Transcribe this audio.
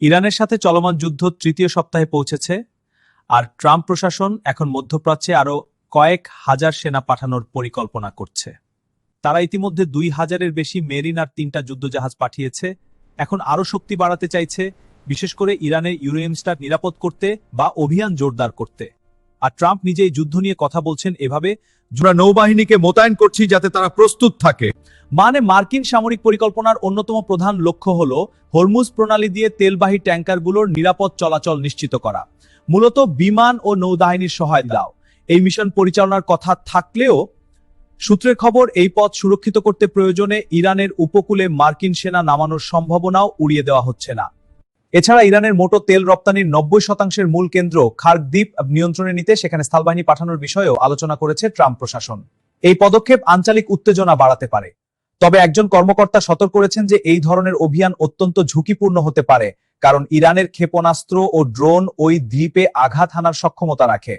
ইরানের সাথে চলমান যুদ্ধ তৃতীয় সপ্তাহে পৌঁছেছে, আর ট্রাম্প প্রশাসন এখন মধ্যপ্রাচ্যে আরও কয়েক হাজার সেনা পাঠানোর পরিকল্পনা করছে। তারা ইতিমধ্যে ২,০০০-এর বেশি মেরিন আর ৩টা যুদ্ধজাহাজ পাঠিয়েছে। এখন আরও শক্তি বাড়াতে চাইছে, বিশেষ করে ইরানের ইউরেনিয়ামটা নিরাপদ করতে বা অভিযান জোরদার করতে। আর ট্রাম্প নিজেই যুদ্ধ নিয়ে কথা বলছেন এভাবে, আমরা নৌবাহিনীকে মোতায়েন করছি যাতে তারা প্রস্তুত থাকে। মানে মার্কিন সামরিক পরিকল্পনার অন্যতম প্রধান লক্ষ্য হল হরমুজ প্রণালী দিয়ে তেলবাহী ট্যাঙ্কারগুলোর নিরাপদ চলাচল নিশ্চিত করা, মূলত বিমান ও নৌবাহিনীর সহায়তা দাও। এই মিশন পরিচালনার কথা থাকলেও সূত্রের খবর, এই পথ সুরক্ষিত করতে প্রয়োজনে ইরানের উপকূলে মার্কিন সেনা নামানোর সম্ভাবনাও উড়িয়ে দেওয়া হচ্ছে না। এছাড়া ইরানের মোটো তেল রপ্তানির ৯০%-এর মূল কেন্দ্র খার্ক দ্বীপ নিয়ন্ত্রণে নিতে সেখানে স্থলবাহিনী পাঠানোর বিষয়েও আলোচনা করেছে ট্রাম্প প্রশাসন। এই পদক্ষেপ আঞ্চলিক উত্তেজনা বাড়াতে পারে। তবে একজন কর্মকর্তা সতর্ক করেছেন যে এই ধরনের অভিযান অত্যন্ত ঝুঁকিপূর্ণ হতে পারে, কারণ ইরানের ক্ষেপণাস্ত্র ও ড্রোন ওই দ্বীপে আঘাত হানার সক্ষমতা রাখে।